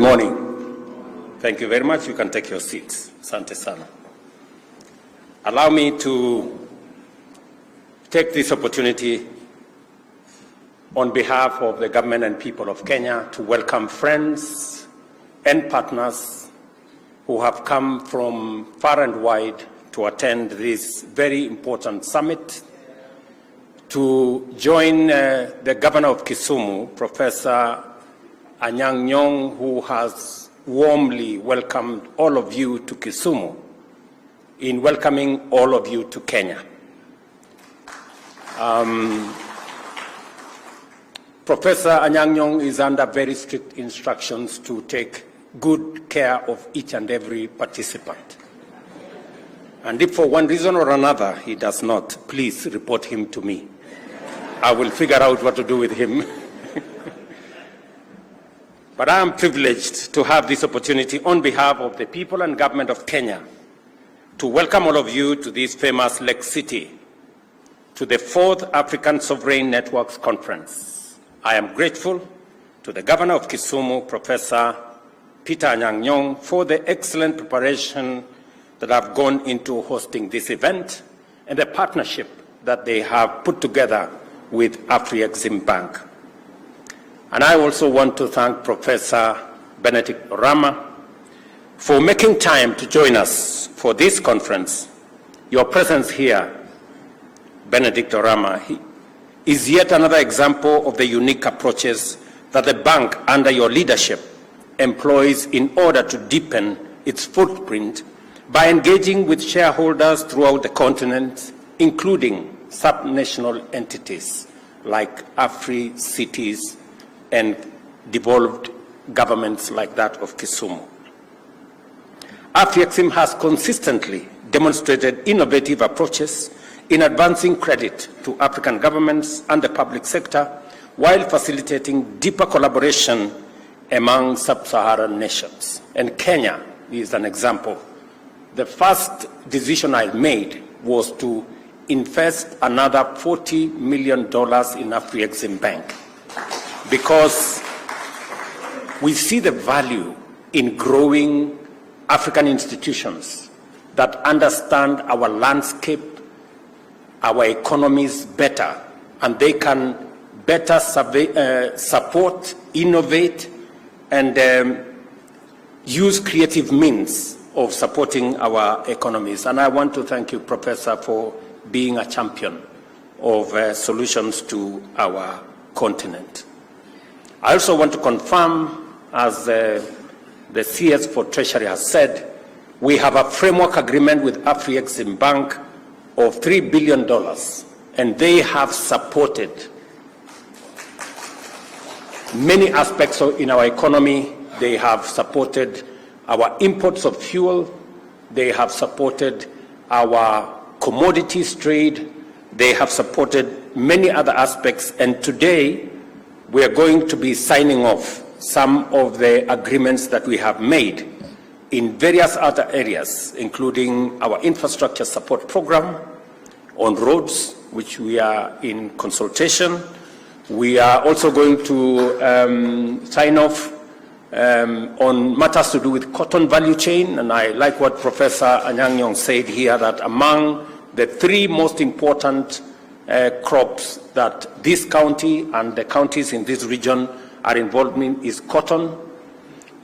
morning. Thank you very much. You can take your seats. Asante sana. Allow me to take this opportunity on behalf of the government and people of Kenya to welcome friends and partners who have come from far and wide to attend this very important summit, to join the governor of Kisumu, Professor Anyang' Nyong, who has warmly welcomed all of you to Kisumu, in welcoming all of you to Kenya. Professor Anyang' Nyong is under very strict instructions to take good care of each and every participant. And if for one reason or another he does not, please report him to me. I will figure out what to do with him. But I am privileged to have this opportunity on behalf of the people and government of Kenya to welcome all of you to this famous Lake City, to the 4th African Sovereign Networks Conference. I am grateful to the governor of Kisumu, Professor Peter Anyang' Nyong, for the excellent preparation that have gone into hosting this event and the partnership that they have put together with Afreximbank. And I also want to thank Professor Benedict Orama for making time to join us for this conference. Your presence here, Benedict Orama, is yet another example of the unique approaches that the bank under your leadership employs in order to deepen its footprint by engaging with shareholders throughout the continent, including subnational entities like Afri-cities and devolved governments like that of Kisumu. Afrexim has consistently demonstrated innovative approaches in advancing credit to African governments and the public sector while facilitating deeper collaboration among sub-Saharan nations. And Kenya is an example. The first decision I made was to invest another $40 million in Afreximbank, because we see the value in growing African institutions that understand our landscape, our economies better, and they can better support, innovate, and use creative means of supporting our economies. And I want to thank you, Professor, for being a champion of solutions to our continent. I also want to confirm, as the CS for Treasury has said, we have a framework agreement with Afreximbank of $3 billion, and they have supported many aspects in our economy. They have supported our imports of fuel. They have supported our commodities trade. They have supported many other aspects, and today we are going to be signing off some of the agreements that we have made in various other areas, including our infrastructure support program on roads, which we are in consultation. We are also going to sign off on matters to do with cotton value chain, and I like what Professor Anyang' Nyong said here, that among the 3 most important crops that this county and the counties in this region are involved in is cotton.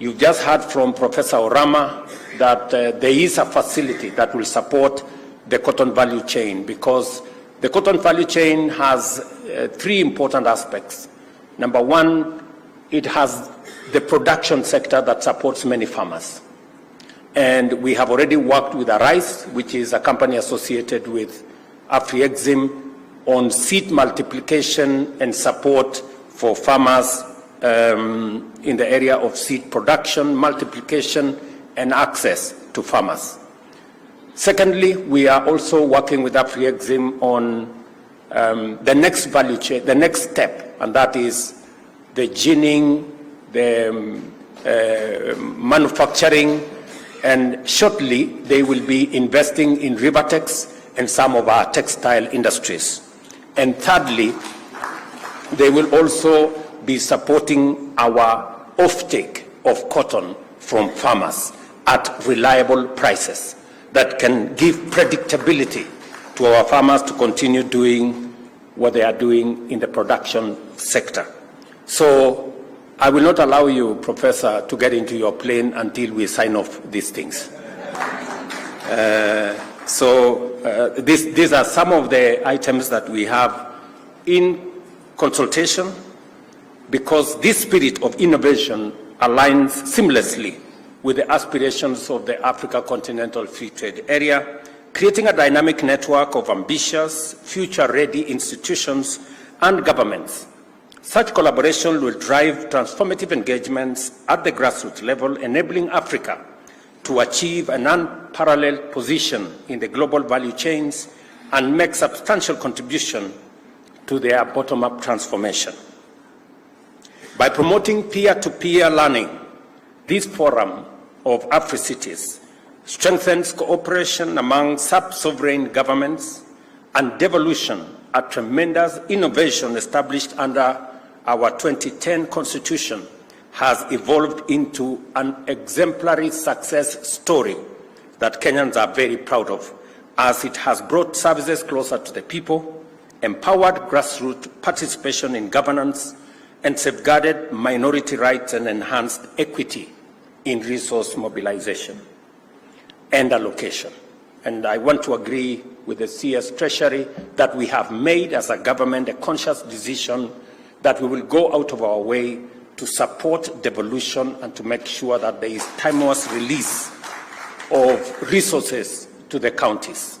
You've just heard from Professor Orama that there is a facility that will support the cotton value chain, because the cotton value chain has 3 important aspects. Number 1, it has the production sector that supports many farmers. And we have already worked with Arise, which is a company associated with Afrexim, on seed multiplication and support for farmers in the area of seed production, multiplication, and access to farmers. Secondly, we are also working with Afrexim on the next value chain, the next step, and that is the ginning, the manufacturing, and shortly they will be investing in Rivertex and some of our textile industries. And thirdly, they will also be supporting our offtake of cotton from farmers at reliable prices that can give predictability to our farmers to continue doing what they are doing in the production sector. So I will not allow you, Professor, to get into your plane until we sign off these things. These are some of the items that we have in consultation, because this spirit of innovation aligns seamlessly with the aspirations of the Africa Continental Free Trade Area, creating a dynamic network of ambitious, future-ready institutions and governments. Such collaboration will drive transformative engagements at the grassroots level, enabling Africa to achieve an unparalleled position in the global value chains and make substantial contribution to their bottom-up transformation. By promoting peer-to-peer learning, this forum of Afrecities strengthens cooperation among sub-sovereign governments and devolution, a tremendous innovation established under our 2010 Constitution, has evolved into an exemplary success story that Kenyans are very proud of, as it has brought services closer to the people, empowered grassroots participation in governance, and safeguarded minority rights and enhanced equity in resource mobilization and allocation. And I want to agree with the CS Treasury that we have made as a government a conscious decision that we will go out of our way to support devolution and to make sure that there is timeless release of resources to the counties.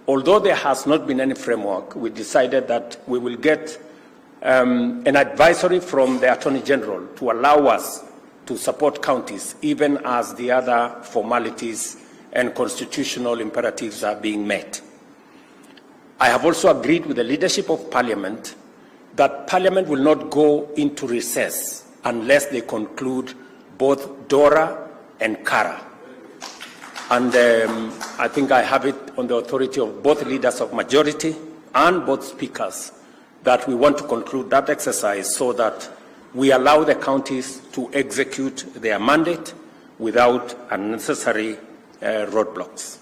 Although there has not been any framework, we decided that we will get an advisory from the Attorney General to allow us to support counties, even as the other formalities and constitutional imperatives are being met. I have also agreed with the leadership of Parliament that Parliament will not go into recess unless they conclude both DORA and CARA. And I think I have it on the authority of both leaders of majority and both speakers that we want to conclude that exercise so that we allow the counties to execute their mandate without unnecessary roadblocks.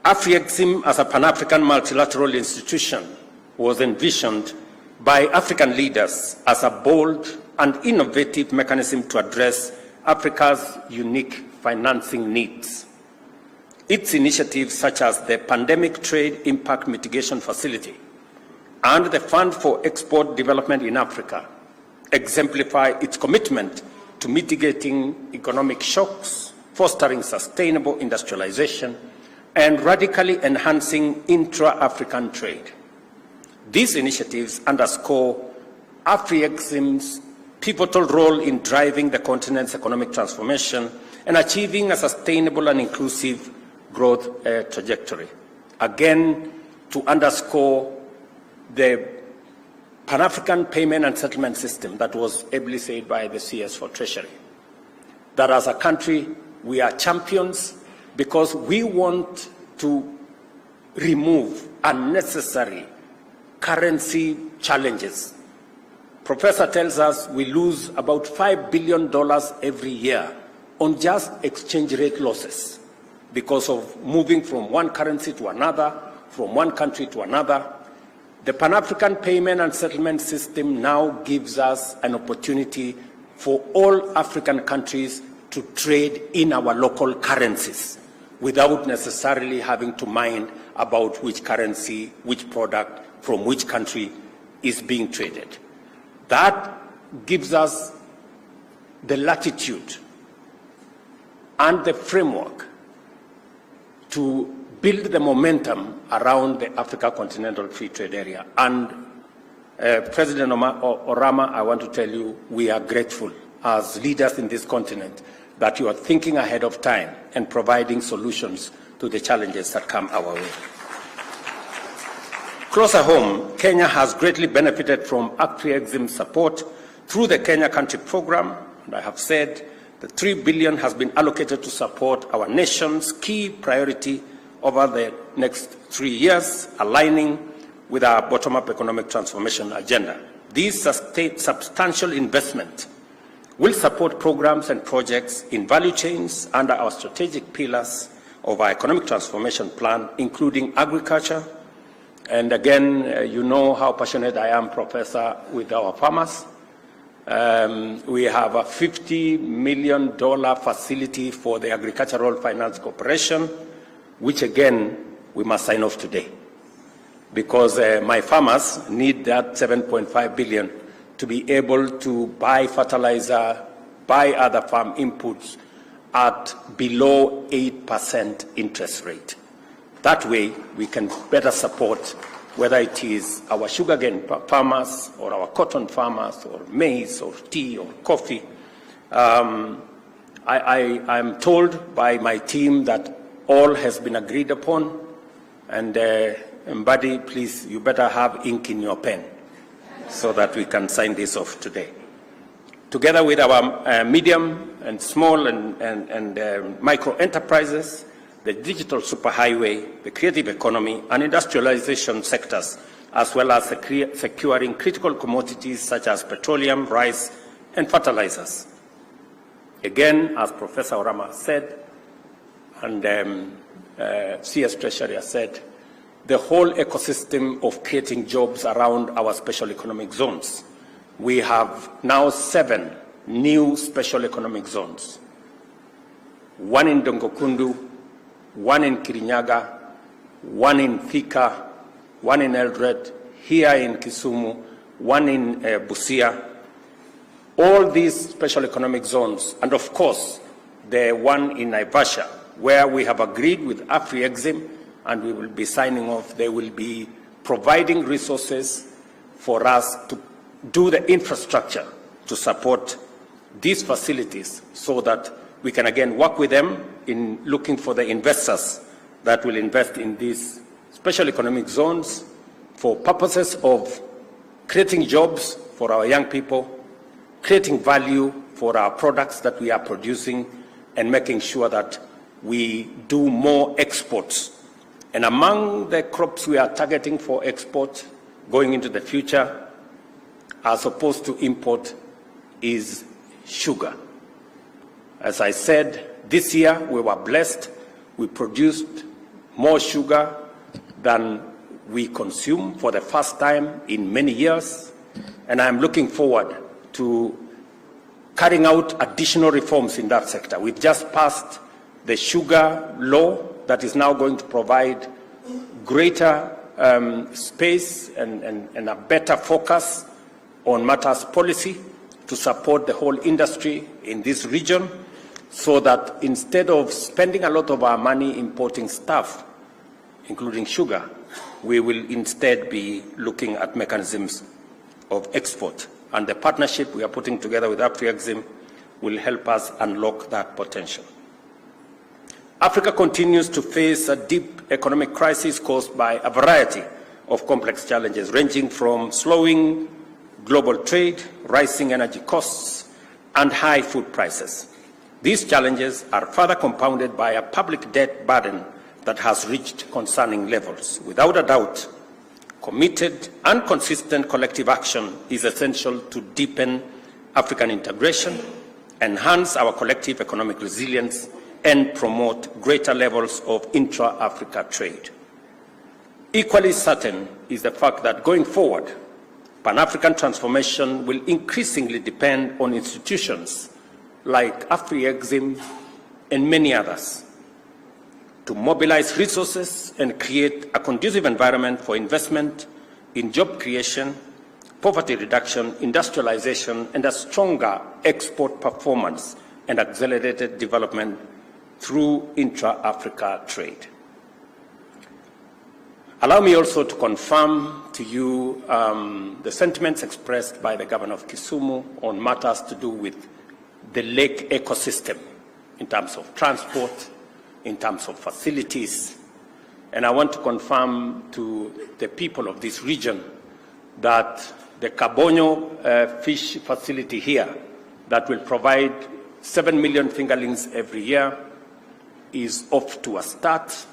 Afrexim as a Pan-African multilateral institution was envisioned by African leaders as a bold and innovative mechanism to address Africa's unique financing needs. Its initiatives, such as the Pandemic Trade Impact Mitigation Facility and the Fund for Export Development in Africa, exemplify its commitment to mitigating economic shocks, fostering sustainable industrialization, and radically enhancing intra-African trade. These initiatives underscore Afrexim's pivotal role in driving the continent's economic transformation and achieving a sustainable and inclusive growth trajectory. Again, to underscore the Pan-African payment and settlement system that was ably said by the CS for Treasury, that as a country we are champions because we want to remove unnecessary currency challenges. Professor tells us we lose about $5 billion every year on just exchange rate losses because of moving from one currency to another, from one country to another. The Pan-African payment and settlement system now gives us an opportunity for all African countries to trade in our local currencies without necessarily having to mind about which currency, which product, from which country is being traded. That gives us the latitude and the framework to build the momentum around the Africa Continental Free Trade Area. And President Orama, I want to tell you, we are grateful as leaders in this continent that you are thinking ahead of time and providing solutions to the challenges that come our way. Closer home, Kenya has greatly benefited from Afrexim's support through the Kenya Country Program, and I have said that $3 billion has been allocated to support our nation's key priority over the next 3 years, aligning with our bottom-up economic transformation agenda. This substantial investment will support programs and projects in value chains under our strategic pillars of our economic transformation plan, including agriculture. And again, you know how passionate I am, Professor, with our farmers. We have a $50 million facility for the Agricultural Finance Corporation, which again, we must sign off today, because my farmers need that $7.5 billion to be able to buy fertilizer, buy other farm inputs at below 8% interest rate. That way, we can better support whether it is our sugarcane farmers or our cotton farmers or maize or tea or coffee. I'm told by my team that all has been agreed upon, and Mbadi, please, you better have ink in your pen so that we can sign this off today. Together with our medium and small and micro enterprises, the digital superhighway, the creative economy, and industrialization sectors, as well as securing critical commodities such as petroleum, rice, and fertilizers. Again, as Professor Orama said, and CS Treasury has said, the whole ecosystem of creating jobs around our special economic zones. We have now 7 new special economic zones. 1 in Dongokundu, 1 in Kirinyaga, 1 in Thika, 1 in Eldoret, here in Kisumu, 1 in Busia. All these special economic zones, and of course, the one in Naivasha, where we have agreed with Afreximbank, and we will be signing off. They will be providing resources for us to do the infrastructure to support these facilities so that we can again work with them in looking for the investors that will invest in these special economic zones for purposes of creating jobs for our young people, creating value for our products that we are producing, and making sure that we do more exports. And among the crops we are targeting for export going into the future, as opposed to import, is sugar. As I said, this year we were blessed. We produced more sugar than we consume for the first time in many years. And I'm looking forward to carrying out additional reforms in that sector. We've just passed the sugar law that is now going to provide greater space and a better focus on matters policy to support the whole industry in this region, so that instead of spending a lot of our money importing stuff, including sugar, we will instead be looking at mechanisms of export. And the partnership we are putting together with Afreximbank will help us unlock that potential. Africa continues to face a deep economic crisis caused by a variety of complex challenges, ranging from slowing global trade, rising energy costs, and high food prices. These challenges are further compounded by a public debt burden that has reached concerning levels. Without a doubt, committed and consistent collective action is essential to deepen African integration, enhance our collective economic resilience, and promote greater levels of intra-Africa trade. Equally certain is the fact that going forward, Pan-African transformation will increasingly depend on institutions like Afreximbank and many others to mobilize resources and create a conducive environment for investment in job creation, poverty reduction, industrialization, and a stronger export performance and accelerated development through intra-Africa trade. Allow me also to confirm to you the sentiments expressed by the Governor of Kisumu on matters to do with the lake ecosystem in terms of transport, in terms of facilities. And I want to confirm to the people of this region that the Kabonyo fish facility here that will provide 7 million fingerlings every year is off to a start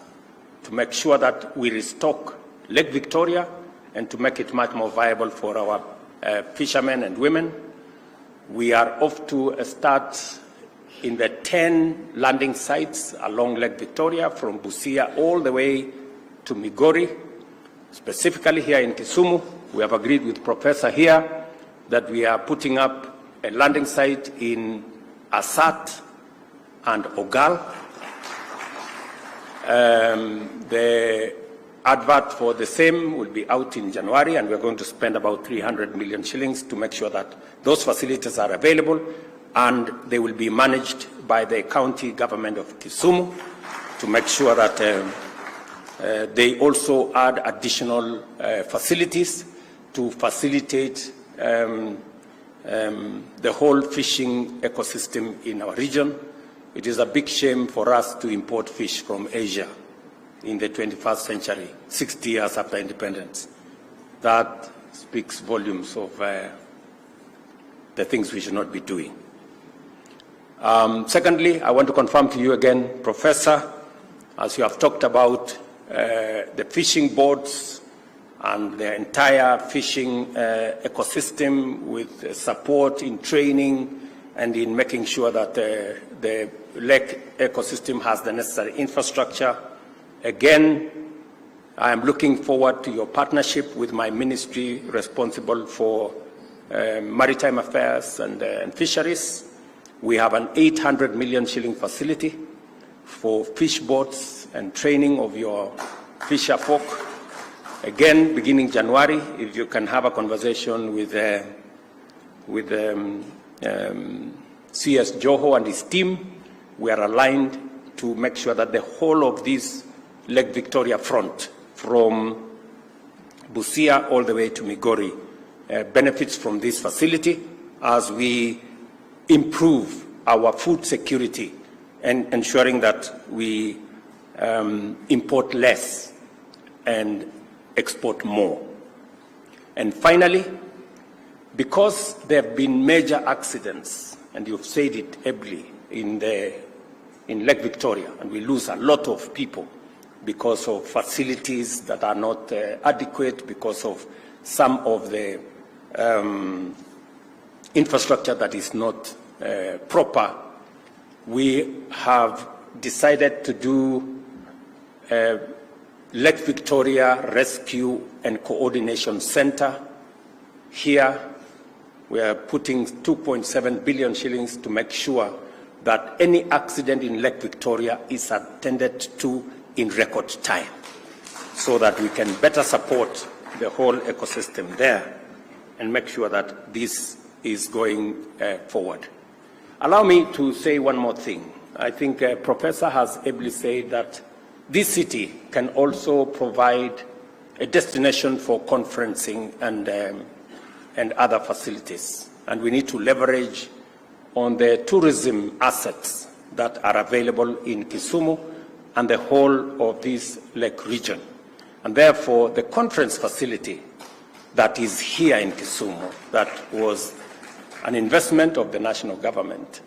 to make sure that we restock Lake Victoria and to make it much more viable for our fishermen and women. We are off to a start in the 10 landing sites along Lake Victoria from Busia all the way to Migori. Specifically here in Kisumu, we have agreed with Professor here that we are putting up a landing site in Asat and Ogal. The advert for the same will be out in January, and we're going to spend about 300 million shillings to make sure that those facilities are available, and they will be managed by the county government of Kisumu to make sure that they also add additional facilities to facilitate the whole fishing ecosystem in our region. It is a big shame for us to import fish from Asia in the 21st century, 60 years after independence. That speaks volumes of the things we should not be doing. Secondly, I want to confirm to you again, Professor, as you have talked about the fishing boats and the entire fishing ecosystem with support in training and in making sure that the lake ecosystem has the necessary infrastructure. Again, I am looking forward to your partnership with my ministry responsible for maritime affairs and fisheries. We have an 800 million shilling facility for fish boats and training of your fisher folk. Again, beginning January, if you can have a conversation with CS Joho and his team, we are aligned to make sure that the whole of this Lake Victoria front, from Busia all the way to Migori, benefits from this facility as we improve our food security and ensuring that we import less and export more. And finally, because there have been major accidents, and you've said it ably, in Lake Victoria, and we lose a lot of people because of facilities that are not adequate, because of some of the infrastructure that is not proper, we have decided to do Lake Victoria Rescue and Coordination Center here. We are putting 2.7 billion shillings to make sure that any accident in Lake Victoria is attended to in record time, so that we can better support the whole ecosystem there and make sure that this is going forward. Allow me to say one more thing. I think Professor has ably said that this city can also provide a destination for conferencing and other facilities. And we need to leverage on the tourism assets that are available in Kisumu and the whole of this lake region. And therefore, the conference facility that is here in Kisumu, that was an investment of the national government,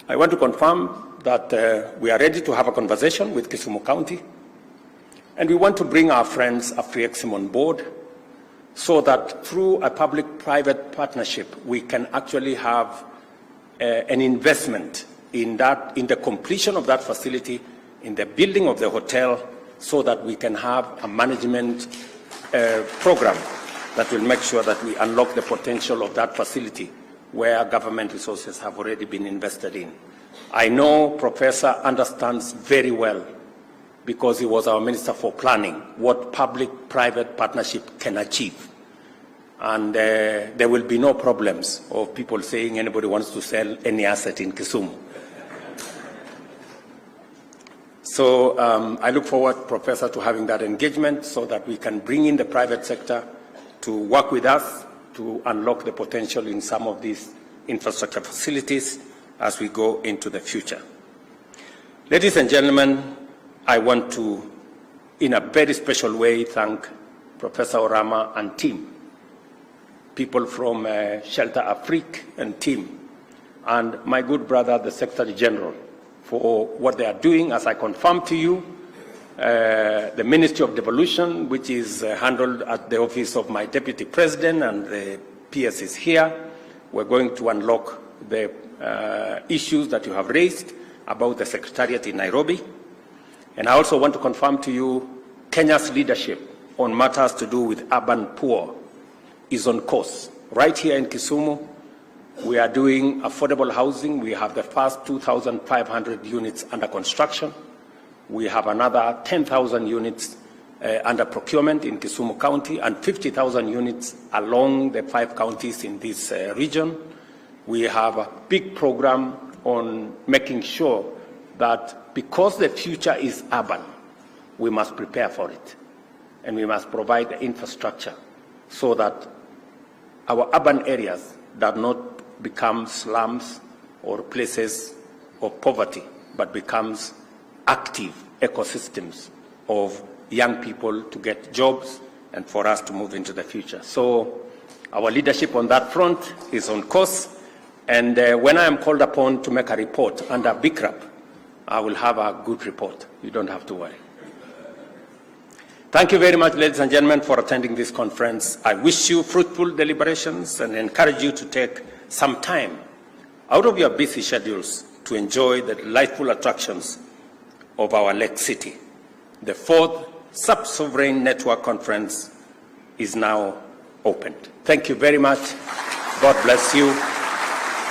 I want to confirm that we are ready to have a conversation with Kisumu County, and we want to bring our friends Afreximbank on board so that through a public-private partnership, we can actually have an investment in the completion of that facility, in the building of the hotel, so that we can have a management program that will make sure that we unlock the potential of that facility where government resources have already been invested in. I know Professor understands very well, because he was our Minister for Planning, what public-private partnership can achieve. And there will be no problems of people saying anybody wants to sell any asset in Kisumu. So I look forward, Professor, to having that engagement so that we can bring in the private sector to work with us to unlock the potential in some of these infrastructure facilities as we go into the future. Ladies and gentlemen, I want to, in a very special way, thank Professor Orama and team, people from Shelter Afrique and team, and my good brother, the Secretary General, for what they are doing. As I confirmed to you, the Ministry of Devolution, which is handled at the office of my Deputy President, and the PS is here, We're going to unlock the issues that you have raised about the Secretariat in Nairobi. And I also want to confirm to you, Kenya's leadership on matters to do with urban poor is on course. Right here in Kisumu, we are doing affordable housing. We have the first 2,500 units under construction. We have another 10,000 units under procurement in Kisumu County and 50,000 units along the 5 counties in this region. We have a big program on making sure that because the future is urban, we must prepare for it. And we must provide the infrastructure so that our urban areas do not become slums or places of poverty, but becomes active ecosystems of young people to get jobs and for us to move into the future. So our leadership on that front is on course. And when I am called upon to make a report under BICRAP, I will have a good report. You don't have to worry. Thank you very much, ladies and gentlemen, for attending this conference. I wish you fruitful deliberations and encourage you to take some time out of your busy schedules to enjoy the delightful attractions of our Lake City. The 4th Sub-Sovereign Network Conference is now opened. Thank you very much. God bless you,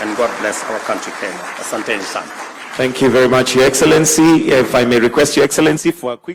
and God bless our country, Kenya. Asanteni sana. Thank you very much, Your Excellency. If I may request Your Excellency for a quick